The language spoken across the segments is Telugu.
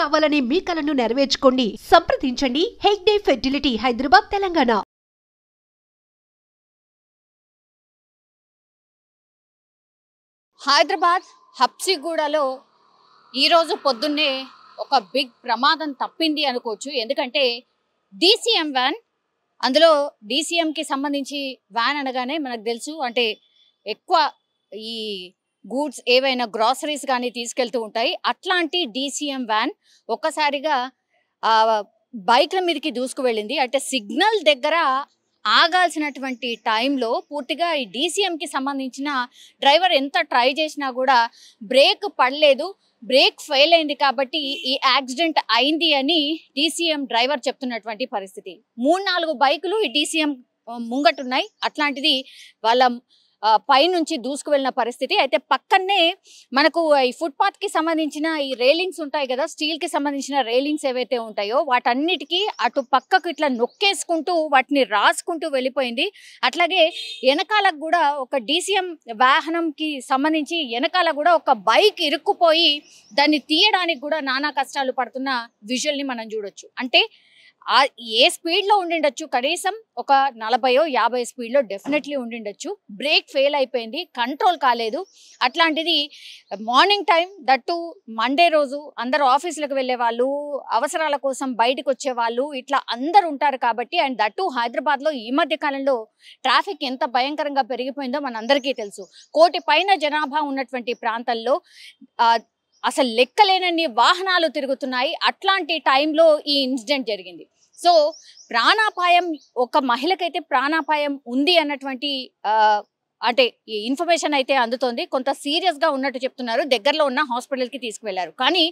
కావాలనే మీ కలను నెరవేర్చుకోండి. సంప్రదించండి హెగ్డే ఫెర్టిలిటీ, హైదరాబాద్, తెలంగాణ. హైదరాబాద్ హబ్సిగూడలో ఈరోజు పొద్దున్నే ఒక బిగ్ ప్రమాదం తప్పింది అనుకోవచ్చు. ఎందుకంటే డీసీఎం వ్యాన్, అందులో డీసీఎంకి సంబంధించి వ్యాన్ అనగానే మనకు తెలుసు, అంటే ఎక్కువ ఈ గూడ్స్ ఏవైనా గ్రాసరీస్ కానీ తీసుకెళ్తూ ఉంటాయి. అట్లాంటి డీసీఎం వ్యాన్ ఒక్కసారిగా బైక్ల మీదకి దూసుకు వెళ్ళింది. అంటే సిగ్నల్ దగ్గర ఆగాల్సినటువంటి టైంలో పూర్తిగా ఈ డీసీఎంకి సంబంధించిన డ్రైవర్ ఎంత ట్రై చేసినా కూడా బ్రేక్ పడలేదు, బ్రేక్ ఫెయిల్ అయింది. కాబట్టి ఈ యాక్సిడెంట్ అయింది అని డీసీఎం డ్రైవర్ చెప్తున్నటువంటి పరిస్థితి. 3-4 బైకులు ఈ డీసీఎం ముంగటున్నాయి. అట్లాంటిది వాళ్ళ పైనుంచి దూసుకు వెళ్ళిన పరిస్థితి. అయితే పక్కనే మనకు ఈ ఫుట్పాత్కి సంబంధించిన ఈ రైలింగ్స్ ఉంటాయి కదా, స్టీల్కి సంబంధించిన రైలింగ్స్ ఏవైతే ఉంటాయో వాటన్నిటికీ అటు పక్కకు ఇట్లా నొక్కేసుకుంటూ వాటిని రాసుకుంటూ వెళ్ళిపోయింది. అట్లాగే వెనకాలకు కూడా ఒక డీసీఎం వాహనంకి సంబంధించి వెనకాల కూడా ఒక బైక్ ఇరుక్కుపోయి దాన్ని తీయడానికి కూడా నానా కష్టాలు పడుతున్న విజువల్ని మనం చూడొచ్చు. అంటే ఏ స్పీడ్లో ఉండిండొచ్చు, కనీసం ఒక 40-50 స్పీడ్లో డెఫినెట్లీ ఉండిండొచ్చు. బ్రేక్ ఫెయిల్ అయిపోయింది, కంట్రోల్ కాలేదు. అట్లాంటిది మార్నింగ్ టైం, దట్టు మండే రోజు అందరూ ఆఫీసులకు వెళ్ళే వాళ్ళు, అవసరాల కోసం బయటకు వచ్చే వాళ్ళు, ఇట్లా అందరు ఉంటారు కాబట్టి. అండ్ దట్టు హైదరాబాద్లో ఈ మధ్య కాలంలో ట్రాఫిక్ ఎంత భయంకరంగా పెరిగిపోయిందో మనందరికీ తెలుసు. 1 కోటి పైన జనాభా ఉన్నటువంటి ప్రాంతాల్లో అసలు లెక్కలేనన్ని వాహనాలు తిరుగుతున్నాయి. అట్లాంటి టైంలో ఈ ఇన్సిడెంట్ జరిగింది. సో ప్రాణాపాయం, ఒక మహిళకైతే ప్రాణాపాయం ఉంది అన్నటువంటి అంటే ఈ ఇన్ఫర్మేషన్ అయితే అందుతోంది. కొంత సీరియస్గా ఉన్నట్టు చెప్తున్నారు. దగ్గరలో ఉన్న హాస్పిటల్కి తీసుకువెళ్లారు. కానీ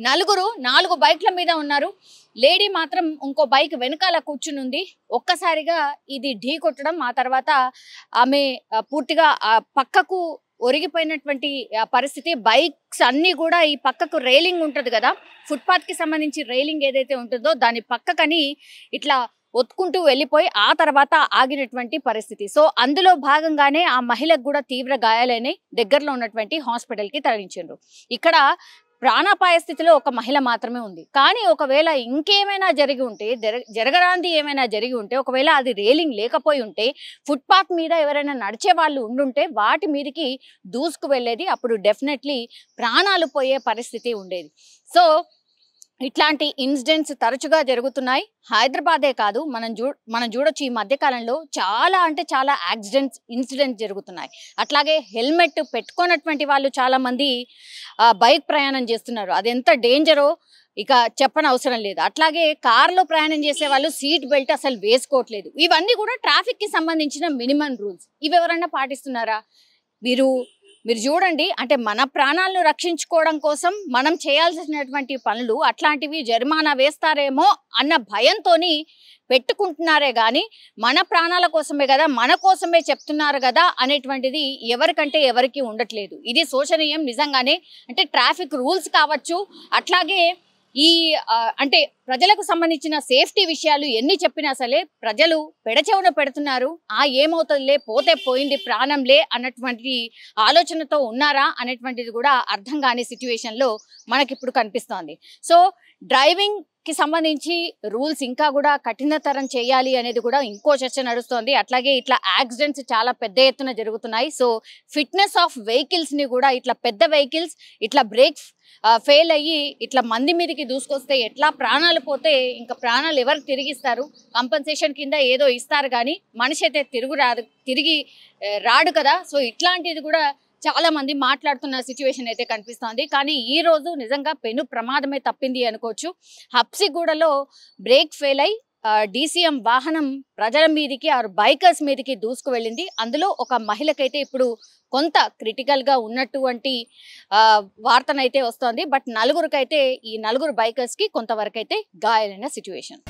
4 బైక్ల మీద ఉన్నారు. లేడీ మాత్రం ఇంకో బైక్ వెనకాల కూర్చుని ఉంది. ఒక్కసారిగా ఇది ఢీ కొట్టడం, ఆ తర్వాత ఆమె పూర్తిగా పక్కకు ఒరిగిపోయినటువంటి పరిస్థితి. బైక్స్ అన్నీ కూడా ఈ పక్కకు రైలింగ్ ఉంటుంది కదా, ఫుట్పాత్కి సంబంధించి రైలింగ్ ఏదైతే ఉంటుందో దాని పక్కకని ఇట్లా ఒత్తుకుంటూ వెళ్ళిపోయి ఆ తర్వాత ఆగినటువంటి పరిస్థితి. సో అందులో భాగంగానే ఆ మహిళకు కూడా తీవ్ర గాయాలైనాయి. దగ్గరలో ఉన్నటువంటి హాస్పిటల్కి తరలించారు. ఇక్కడ ప్రాణాపాయ స్థితిలో ఒక మహిళ మాత్రమే ఉంది. కానీ ఒకవేళ ఇంకేమైనా జరిగి ఉంటే, జరగరాంది ఏమైనా జరిగి ఉంటే, ఒకవేళ అది రైలింగ్ లేకపోయి ఉంటే, ఫుట్పాత్ మీద ఎవరైనా నడిచే వాళ్ళు ఉండుంటే వాటి మీదకి దూసుకు వెళ్ళేది. అప్పుడు డెఫినెట్లీ ప్రాణాలు పోయే పరిస్థితి ఉండేది. సో ఇట్లాంటి ఇన్సిడెంట్స్ తరచుగా జరుగుతున్నాయి. హైదరాబాదే కాదు, మనం చూడొచ్చు ఈ మధ్యకాలంలో చాలా అంటే చాలా ఇన్సిడెంట్స్ జరుగుతున్నాయి. అట్లాగే హెల్మెట్ పెట్టుకున్నటువంటి వాళ్ళు చాలామంది బైక్ ప్రయాణం చేస్తున్నారు. అది ఎంత డేంజరో ఇక చెప్పనవసరం లేదు. అట్లాగే కార్లో ప్రయాణం చేసే వాళ్ళు సీట్ బెల్ట్ అసలు వేసుకోవట్లేదు. ఇవన్నీ కూడా ట్రాఫిక్కి సంబంధించిన మినిమం రూల్స్. ఇవి ఎవరన్నా పాటిస్తున్నారా? మీరు చూడండి, అంటే మన ప్రాణాలను రక్షించుకోవడం కోసం మనం చేయాల్సినటువంటి పనులు అట్లాంటివి జరిమానా వేస్తారేమో అన్న భయంతోని పెట్టుకుంటున్నారే కానీ మన ప్రాణాల కోసమే కదా, మన కోసమే చెప్తున్నారు కదా అనేటువంటిది ఎవరికంటే ఎవరికి ఉండట్లేదు. ఇది శోచనీయం నిజంగానే. అంటే ట్రాఫిక్ రూల్స్ కావచ్చు, అట్లాగే ఈ అంటే ప్రజలకు సంబంధించిన సేఫ్టీ విషయాలు ఎన్ని చెప్పినా సరే ప్రజలు పెడచెవున పెడుతున్నారు. ఏమవుతుందిలే, పోతే పోయింది ప్రాణంలే అన్నటువంటి ఆలోచనతో ఉన్నారా అనేటువంటిది కూడా అర్థం కాని సిచ్యువేషన్లో మనకిప్పుడు కనిపిస్తోంది. సో డ్రైవింగ్కి సంబంధించి రూల్స్ ఇంకా కూడా కఠినతరం చేయాలి అనేది కూడా ఇంకో చర్చ నడుస్తోంది. అట్లాగే ఇట్లా యాక్సిడెంట్స్ చాలా పెద్ద ఎత్తున జరుగుతున్నాయి. సో ఫిట్నెస్ ఆఫ్ వెహికల్స్ని కూడా, ఇట్లా పెద్ద వెహికల్స్ ఇట్లా బ్రేక్ ఫెయిల్ అయ్యి ఇట్లా మంది మీదకి దూసుకొస్తే ఎట్లా ప్రాణాలు పోతే ఇంకా ప్రాణాలు ఎవరు తిరిగిస్తారు? కంపెన్సేషన్ కింద ఏదో ఇస్తారు కానీ మనిషి అయితే తిరిగి రాడు కదా. సో ఇట్లాంటిది కూడా చాలా మంది మాట్లాడుతున్న సిచ్యువేషన్ అయితే కనిపిస్తోంది. కానీ ఈ రోజు నిజంగా పెను ప్రమాదమే తప్పింది అనుకోవచ్చు. హబ్సిగూడలో బ్రేక్ ఫెయిల్ అయి డీసీఎం వాహనం ప్రజల మీదకి, బైకర్స్ మీదకి దూసుకు వెళ్ళింది. అందులో ఒక మహిళకైతే ఇప్పుడు కొంత క్రిటికల్గా ఉన్నటువంటి వార్తనైతే వస్తోంది. బట్ 4 బైకర్స్కి కొంతవరకు అయితే గాయాలైన సిచ్యువేషన్.